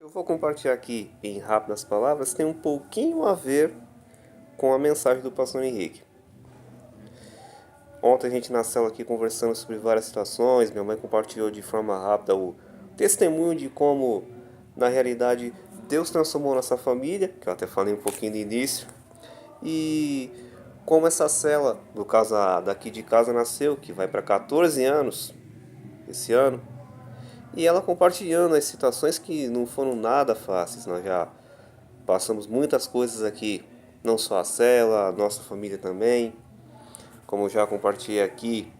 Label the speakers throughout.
Speaker 1: Eu vou compartilhar aqui em rápidas palavras, tem um pouquinho a ver com a mensagem do pastor Henrique. Ontem a gente na cela aqui conversando sobre várias situações, minha mãe compartilhou de forma rápida o testemunho de como, na realidade, Deus transformou nossa família, que eu até falei um pouquinho no início, e como essa cela, no caso daqui de casa, nasceu, que vai para 14 anos esse ano, e ela compartilhando as situações que não foram nada fáceis. Nós já passamos muitas coisas aqui, não só a cela, a nossa família também. Como eu já compartilhei aqui,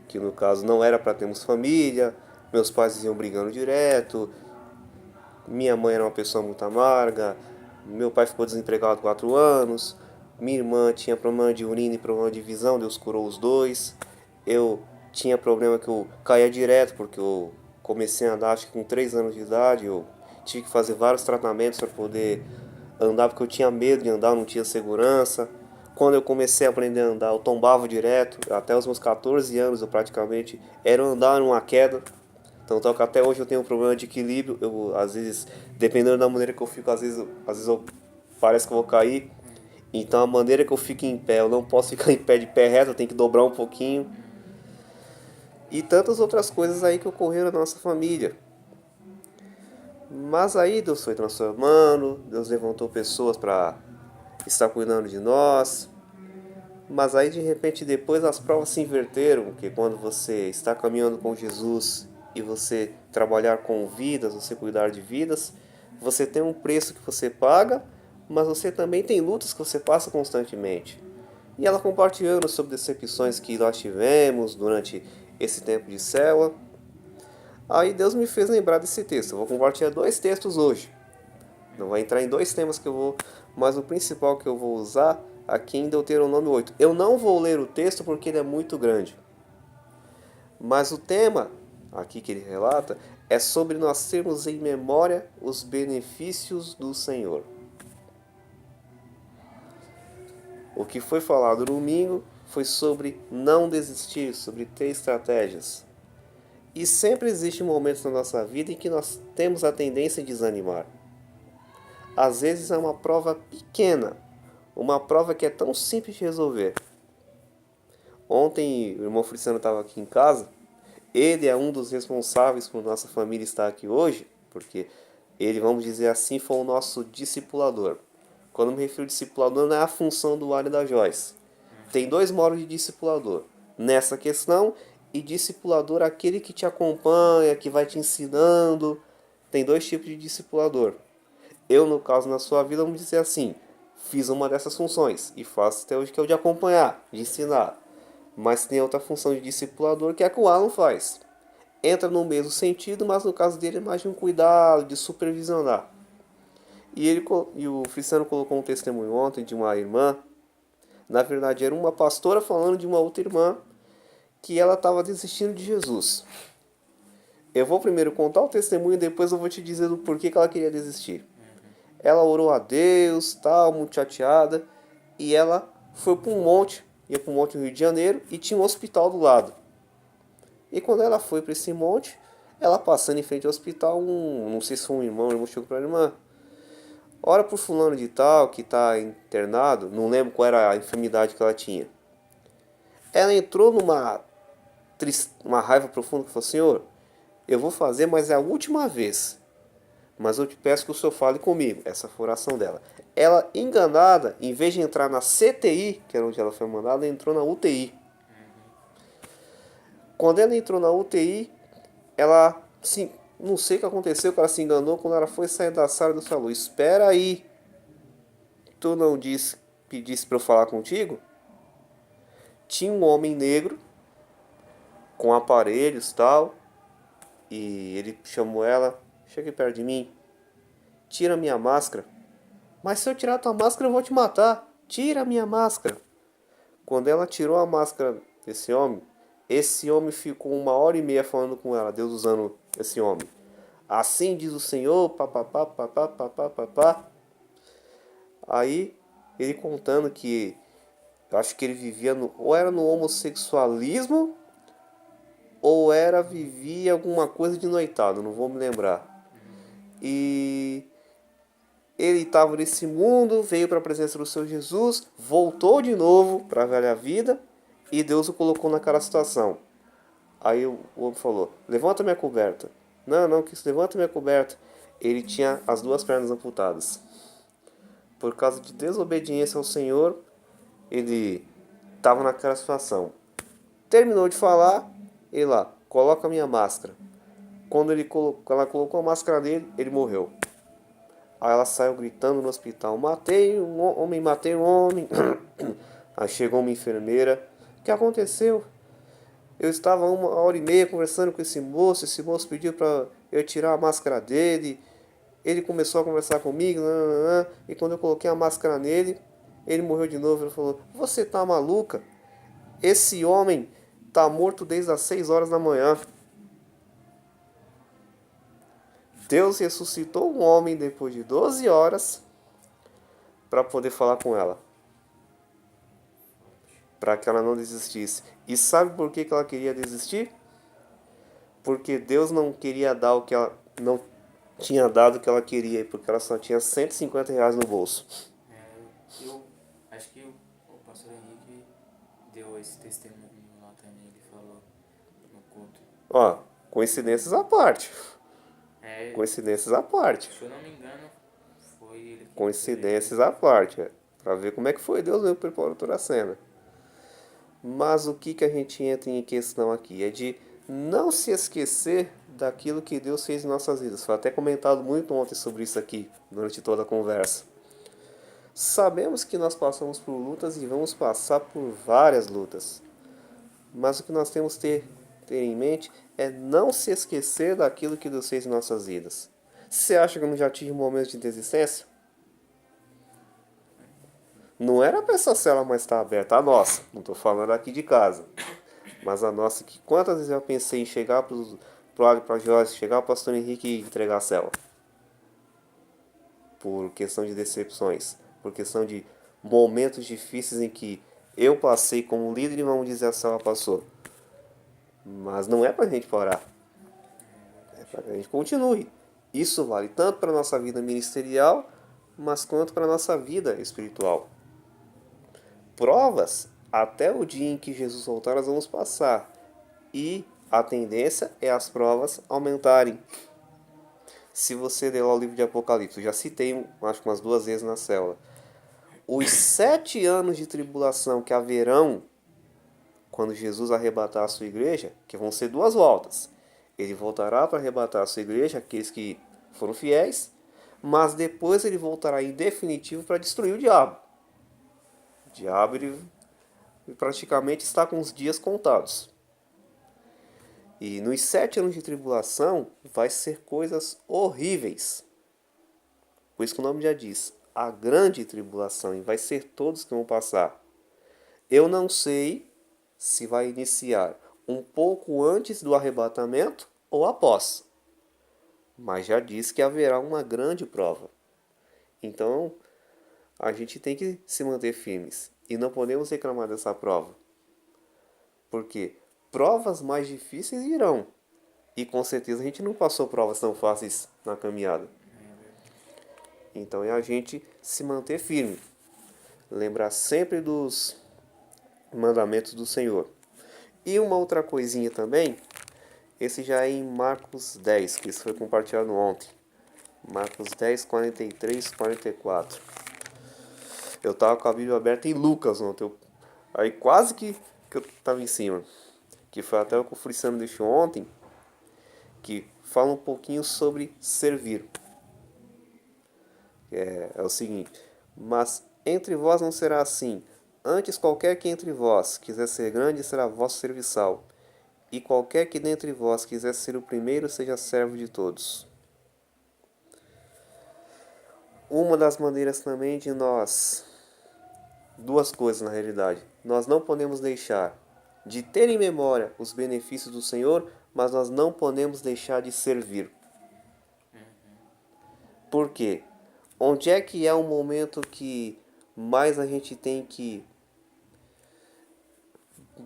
Speaker 1: que no caso não era para termos família, meus pais iam brigando direto, minha mãe era uma pessoa muito amarga, meu pai ficou desempregado há 4 anos, minha irmã tinha problema de urina e problema de visão, Deus curou os dois. Eu tinha problema que eu caía direto, porque eu comecei a andar acho que com 3 anos de idade, eu tive que fazer vários tratamentos para poder andar, porque eu tinha medo de andar, não tinha segurança. Quando eu comecei a aprender a andar, eu tombava direto, até os meus 14 anos eu praticamente era andar numa queda. Então, que até hoje eu tenho um problema de equilíbrio. Eu, às vezes, dependendo da maneira que eu fico, às vezes eu parece que eu vou cair. Então, a maneira que eu fico em pé, eu não posso ficar em pé de pé reto, eu tenho que dobrar um pouquinho. E tantas outras coisas aí que ocorreram na nossa família. Mas aí Deus foi transformando, Deus levantou pessoas para estar cuidando de nós. Mas aí de repente depois as provas se inverteram, que quando você está caminhando com Jesus e você trabalhar com vidas, você cuidar de vidas, você tem um preço que você paga, mas você também tem lutas que você passa constantemente. E ela compartilhando sobre decepções que nós tivemos durante esse tempo de célula. Aí Deus me fez lembrar desse texto. Eu vou compartilhar 2 textos hoje. Não vai entrar em 2 temas que eu vou, mas o principal que eu vou usar aqui em Deuteronômio 8. Eu não vou ler o texto porque ele é muito grande. Mas o tema aqui que ele relata é sobre nós termos em memória os benefícios do Senhor. O que foi falado no domingo foi sobre não desistir, sobre ter estratégias. E sempre existem momentos na nossa vida em que nós temos a tendência a desanimar. Às vezes é uma prova pequena, uma prova que é tão simples de resolver. Ontem o irmão Friciano estava aqui em casa. Ele é um dos responsáveis por nossa família estar aqui hoje, porque ele, vamos dizer assim, foi o nosso discipulador. Quando me refiro a discipulador, não é a função do Wally da Joyce. Tem 2 modos de discipulador nessa questão, e discipulador aquele que te acompanha, que vai te ensinando. Tem 2 tipos de discipulador. Eu, no caso, na sua vida, vamos dizer assim, fiz uma dessas funções e faço até hoje, que é o de acompanhar, de ensinar. Mas tem outra função de discipulador, que é a que o Alan faz. Entra no mesmo sentido, mas no caso dele é mais de um cuidado, de supervisionar. E o Cristiano colocou um testemunho ontem de uma irmã. Na verdade, era uma pastora falando de uma outra irmã que ela estava desistindo de Jesus. Eu vou primeiro contar o testemunho e depois eu vou te dizer do porquê que ela queria desistir. Ela orou a Deus, tal, muito chateada, e ela foi para um monte, ia para um monte no Rio de Janeiro, e tinha um hospital do lado. E quando ela foi para esse monte, ela passando em frente ao hospital, não sei se foi um irmão chegou para a irmã. Ora pro fulano de tal, que está internado, não lembro qual era a enfermidade que ela tinha. Ela entrou uma raiva profunda que falou: Senhor, eu vou fazer, mas é a última vez. Mas eu te peço que o Senhor fale comigo. Essa foi a oração dela. Ela, enganada, em vez de entrar na CTI, que era onde ela foi mandada, ela entrou na UTI. Quando ela entrou na UTI, ela, sim, não sei o que aconteceu, que ela se enganou. Quando ela foi sair da sala, Deus falou: espera aí, tu não pedisse para eu falar contigo? Tinha um homem negro, com aparelhos e tal, e ele chamou ela: chega perto de mim, tira minha máscara. Mas se eu tirar tua máscara eu vou te matar. Tira a minha máscara. Quando ela tirou a máscara desse homem, esse homem ficou 1 hora e meia falando com ela, Deus usando esse homem. Assim diz o Senhor, papapá, papapá, papapá, papá. Aí ele contando que eu acho que ele vivia ou era no homossexualismo ou vivia alguma coisa de noitado, não vou me lembrar. E ele estava nesse mundo, veio para a presença do Senhor Jesus, voltou de novo para a velha vida e Deus o colocou naquela situação. Aí o homem falou: levanta minha coberta. Não, não, que levanta minha coberta. Ele tinha as duas pernas amputadas. Por causa de desobediência ao Senhor, ele estava naquela situação. Terminou de falar, ele lá, coloca a minha máscara. Quando ela colocou a máscara dele, ele morreu. Aí ela saiu gritando no hospital: matei um homem, matei um homem. Aí chegou uma enfermeira: o que aconteceu? Eu estava 1 hora e meia conversando com esse moço pediu para eu tirar a máscara dele, ele começou a conversar comigo, e quando eu coloquei a máscara nele, ele morreu de novo. Ele falou: você tá maluca? Esse homem tá morto desde as 6 horas da manhã. Deus ressuscitou um homem depois de 12 horas para poder falar com ela, para que ela não desistisse. E sabe por que ela queria desistir? Porque Deus não queria dar o que ela não tinha dado o que ela queria, porque ela só tinha R$ 150 no bolso.
Speaker 2: Eu acho que o pastor Henrique deu esse testemunho lá também, ele falou no culto.
Speaker 1: Ó, coincidências à parte.
Speaker 2: É,
Speaker 1: Coincidências à parte.
Speaker 2: se eu não me engano, foi ele que
Speaker 1: Coincidências à parte. Pra ver como é que foi Deus mesmo preparou toda a cena. Mas o que a gente entra em questão aqui é de não se esquecer daquilo que Deus fez em nossas vidas. Foi até comentado muito ontem sobre isso aqui, durante toda a conversa. Sabemos que nós passamos por lutas e vamos passar por várias lutas. Mas o que nós temos que ter em mente é não se esquecer daquilo que Deus fez em nossas vidas. Você acha que eu não já tive momentos de desistência? Não era para essa cela mais estar aberta, a nossa. Não estou falando aqui de casa. Mas a nossa, que quantas vezes eu pensei em chegar para Jorge, chegar para o pastor Henrique e entregar a cela? Por questão de decepções, por questão de momentos difíceis em que eu passei como líder e vamos dizer a cela passou. Mas não é para a gente parar, é para que a gente continue. Isso vale tanto para a nossa vida ministerial, mas quanto para a nossa vida espiritual. Provas, até o dia em que Jesus voltar, nós vamos passar. E a tendência é as provas aumentarem. Se você ler lá o livro de Apocalipse, eu já citei, acho que umas 2 vezes na célula. Os 7 anos de tribulação que haverão quando Jesus arrebatar a sua igreja, que vão ser 2 voltas. Ele voltará para arrebatar a sua igreja, aqueles que foram fiéis, mas depois ele voltará em definitivo para destruir o diabo. O diabo ele praticamente está com os dias contados. E nos 7 anos de tribulação vai ser coisas horríveis. Por isso que o nome já diz, a grande tribulação, e vai ser todos que vão passar. Eu não sei se vai iniciar um pouco antes do arrebatamento ou após, mas já diz que haverá uma grande prova. Então, a gente tem que se manter firmes e não podemos reclamar dessa prova. Porque provas mais difíceis virão. E com certeza a gente não passou provas tão fáceis na caminhada. Então é a gente se manter firme. Lembrar sempre dos mandamentos do Senhor. E uma outra coisinha também, esse já é em Marcos 10, que isso foi compartilhado ontem. Marcos 10, 43, 44. Eu estava com a Bíblia aberta em Lucas ontem. Aí quase que eu estava em cima. Que foi até o que o Friciano deixou ontem, que fala um pouquinho sobre servir. É o seguinte: mas entre vós não será assim. Antes, qualquer que entre vós quiser ser grande, será vosso serviçal. E qualquer que dentre vós quiser ser o primeiro, seja servo de todos. Uma das maneiras também de nós, 2 coisas na realidade, nós não podemos deixar de ter em memória os benefícios do Senhor, mas nós não podemos deixar de servir. Por quê? Onde é que é o momento que mais a gente tem que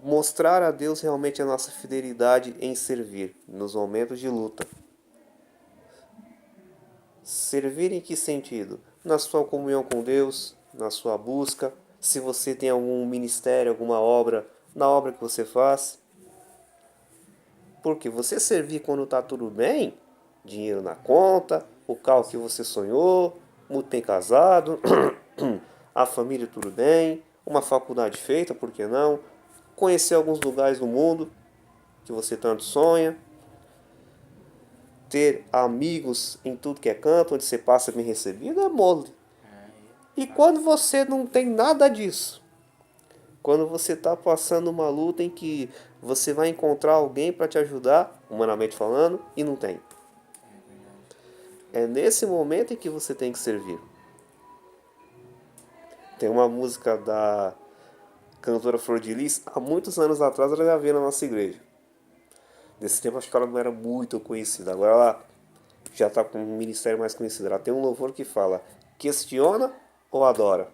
Speaker 1: mostrar a Deus realmente a nossa fidelidade em servir? Nos momentos de luta. Servir em que sentido? Na sua comunhão com Deus, na sua busca, se você tem algum ministério, alguma obra, na obra que você faz. Porque você servir quando está tudo bem, dinheiro na conta, o carro que você sonhou, muito bem casado, a família tudo bem, uma faculdade feita, por que não? Conhecer alguns lugares do mundo que você tanto sonha, ter amigos em tudo que é canto, onde você passa bem recebido, é mole. E quando você não tem nada disso, quando você está passando uma luta em que você vai encontrar alguém para te ajudar, humanamente falando, e não tem. É nesse momento em que você tem que servir. Tem uma música da cantora Flor de Lis, há muitos anos atrás ela já veio na nossa igreja. Nesse tempo acho que ela não era muito conhecida, agora ela já está com um ministério mais conhecido. Ela tem um louvor que fala: questiona ou adora?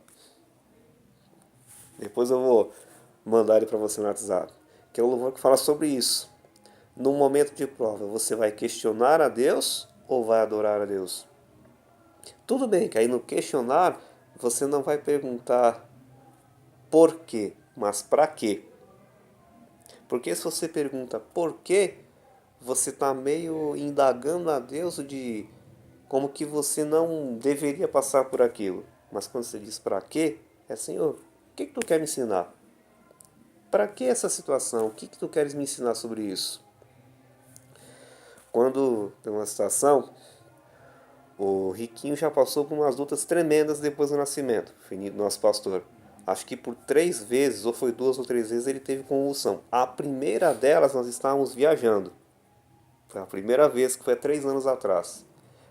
Speaker 1: Depois eu vou mandar ele para você no WhatsApp. Que é um louvor que fala sobre isso. No momento de prova, você vai questionar a Deus ou vai adorar a Deus? Tudo bem que aí no questionar você não vai perguntar por quê, mas para quê. Porque se você pergunta por quê, você está meio indagando a Deus de como que você não deveria passar por aquilo. Mas quando você diz para quê, é Senhor, o que tu quer me ensinar? Para que essa situação? O que tu queres me ensinar sobre isso? Quando tem uma situação, o Riquinho já passou por umas lutas tremendas depois do nascimento, nosso pastor. Acho que por 3 vezes, ou foi 2 ou 3 vezes, ele teve convulsão. A primeira delas nós estávamos viajando. Foi a primeira vez, que foi há 3 anos atrás.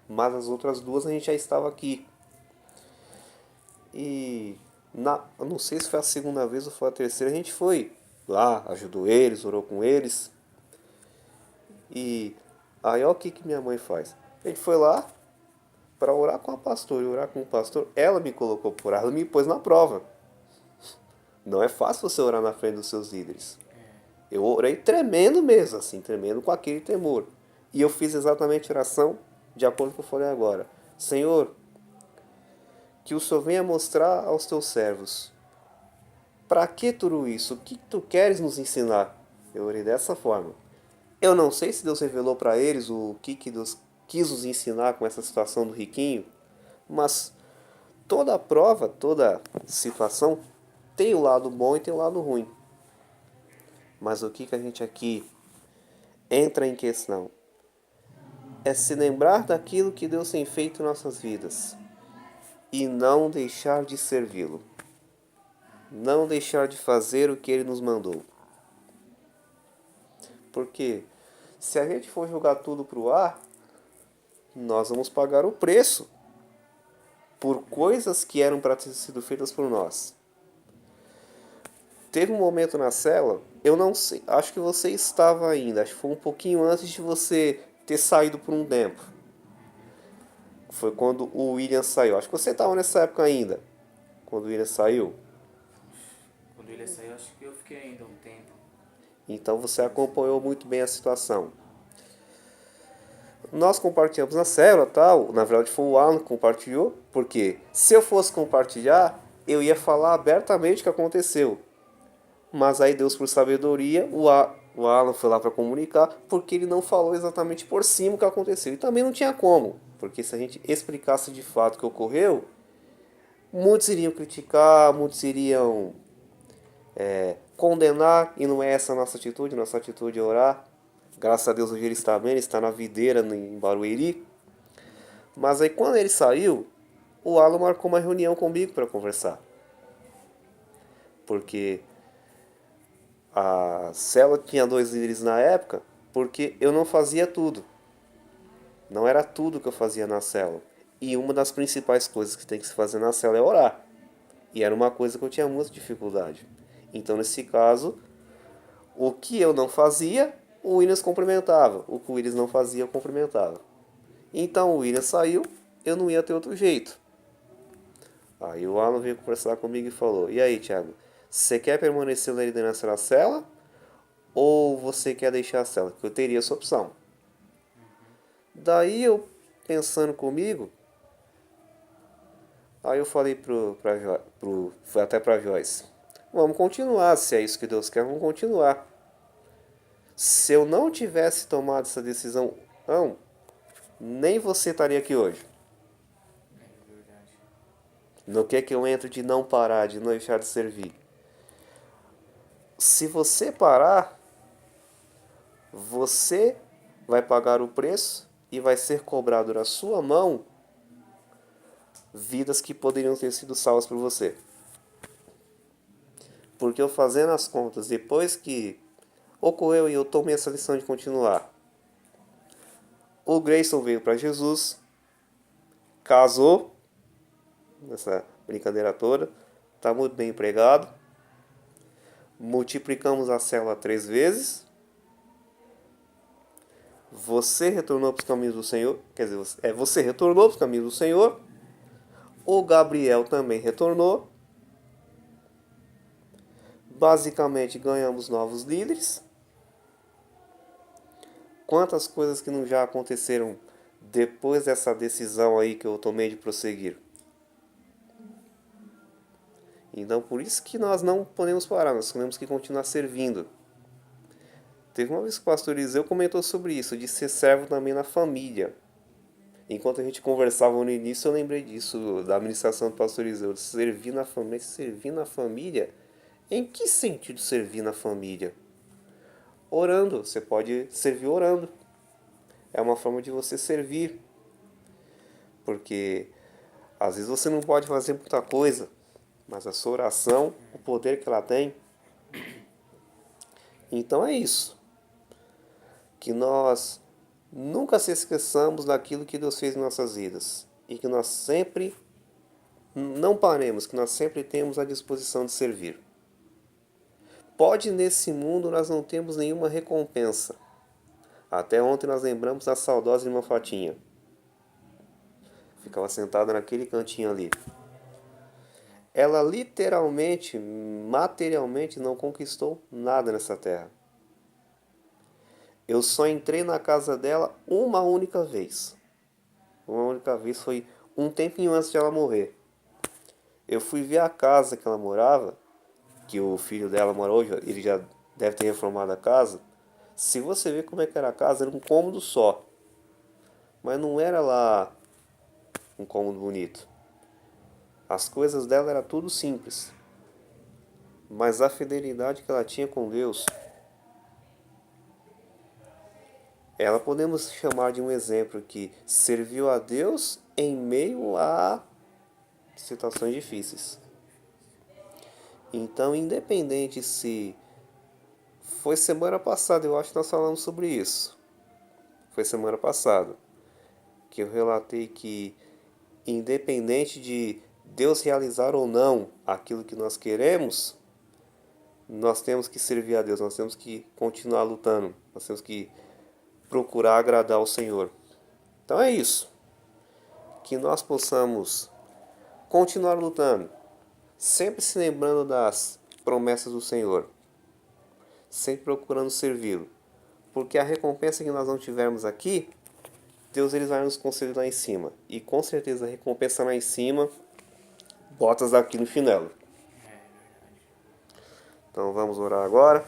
Speaker 1: Mas as outras 2 a gente já estava aqui. E eu não sei se foi a segunda vez ou foi a terceira, a gente foi lá, ajudou eles, orou com eles. E aí olha o que minha mãe faz. A gente foi lá para orar com a pastora e orar com o pastor. Ela me colocou por ela, me pôs na prova. Não é fácil você orar na frente dos seus líderes. Eu orei tremendo mesmo, assim, tremendo com aquele temor. E eu fiz exatamente a oração de acordo com o que eu falei agora. Senhor, que o Senhor venha mostrar aos teus servos. Para que tudo isso? O que tu queres nos ensinar? Eu orei dessa forma. Eu não sei se Deus revelou para eles o que Deus quis nos ensinar com essa situação do riquinho, mas toda prova, toda situação tem o lado bom e tem o lado ruim. Mas o que a gente aqui entra em questão é se lembrar daquilo que Deus tem feito em nossas vidas e não deixar de servi-lo. Não deixar de fazer o que Ele nos mandou. Porque se a gente for jogar tudo para o ar, nós vamos pagar o preço por coisas que eram para ter sido feitas por nós. Teve um momento na cela, eu não sei, acho que você estava ainda, acho que foi um pouquinho antes de você ter saído por um tempo. Foi quando o William saiu. Acho que você estava nessa época ainda, quando o William saiu.
Speaker 2: Quando ele saiu, acho que eu fiquei ainda um tempo.
Speaker 1: Então você acompanhou muito bem a situação. Nós compartilhamos na célula, tal. Na verdade foi o Alan que compartilhou, porque se eu fosse compartilhar, eu ia falar abertamente o que aconteceu. Mas aí Deus, por sabedoria, o Alan foi lá para comunicar, porque ele não falou exatamente por cima o que aconteceu. E também não tinha como, porque se a gente explicasse de fato o que ocorreu, muitos iriam criticar, muitos iriam condenar, e não é essa a nossa atitude é orar. Graças a Deus hoje ele está bem, ele está na videira em Barueri. Mas aí quando ele saiu, o Alan marcou uma reunião comigo para conversar. Porque a célula tinha 2 líderes na época, porque eu não fazia tudo. Não era tudo que eu fazia na célula. E uma das principais coisas que tem que se fazer na célula é orar. E era uma coisa que eu tinha muita dificuldade. Então, nesse caso, o que eu não fazia, o Williams cumprimentava. O que o Williams não fazia, eu cumprimentava. Então, o Williams saiu, eu não ia ter outro jeito. Aí o Alan veio conversar comigo e falou: E aí, Thiago, você quer permanecer na liderança da cela ou você quer deixar a cela? Porque eu teria essa opção. Daí eu pensando comigo. Aí eu falei foi até pra Joyce. Vamos continuar, se é isso que Deus quer, vamos continuar. Se eu não tivesse tomado essa decisão, não, nem você estaria aqui hoje.
Speaker 2: É verdade.
Speaker 1: No que eu entro de não parar, de não deixar de servir? Se você parar, você vai pagar o preço e vai ser cobrado na sua mão vidas que poderiam ter sido salvas por você. Porque eu fazendo as contas, depois que ocorreu e eu tomei essa lição de continuar, o Grayson veio para Jesus, casou, nessa brincadeira toda, está muito bem empregado, multiplicamos a célula 3 vezes, você retornou para os caminhos do Senhor, quer dizer, você retornou para os caminhos do Senhor, o Gabriel também retornou, basicamente ganhamos novos líderes. Quantas coisas que não já aconteceram depois dessa decisão aí que eu tomei de prosseguir. Então por isso que nós não podemos parar, nós temos que continuar servindo. Teve uma vez que o pastor Eliseu comentou sobre isso, de ser servo também na família. Enquanto a gente conversava no início, eu lembrei disso, da administração do pastor Eliseu, de servir na família. Servir na família? Em que sentido servir na família? Orando, você pode servir orando. É uma forma de você servir. Porque às vezes você não pode fazer muita coisa, mas a sua oração, o poder que ela tem. Então é isso. Que nós nunca se esqueçamos daquilo que Deus fez em nossas vidas. E que nós sempre não paremos, que nós sempre temos a disposição de servir. Pode nesse mundo nós não temos nenhuma recompensa. Até ontem nós lembramos da saudosa irmã Fatinha. Ficava sentada naquele cantinho ali. Ela literalmente, materialmente não conquistou nada nessa terra. Eu só entrei na casa dela uma única vez. Uma única vez foi um tempinho antes de ela morrer. Eu fui ver a casa que ela morava, que o filho dela mora hoje, ele já deve ter reformado a casa. Se você ver como é que era a casa, era um cômodo só. Mas não era lá um cômodo bonito. As coisas dela era tudo simples. Mas a fidelidade que ela tinha com Deus, ela podemos chamar de um exemplo que serviu a Deus em meio a situações difíceis. Então, independente se foi semana passada, eu acho que nós falamos sobre isso. Foi semana passada que eu relatei que independente de Deus realizar ou não aquilo que nós queremos, nós temos que servir a Deus, nós temos que continuar lutando, nós temos que procurar agradar ao Senhor. Então é isso. Que nós possamos continuar lutando, sempre se lembrando das promessas do Senhor, sempre procurando servi-lo, porque a recompensa que nós não tivermos aqui, Deus ele vai nos conceder lá em cima, e com certeza a recompensa lá em cima, botas aqui no chinelo.
Speaker 2: É verdade.
Speaker 1: Então vamos orar agora.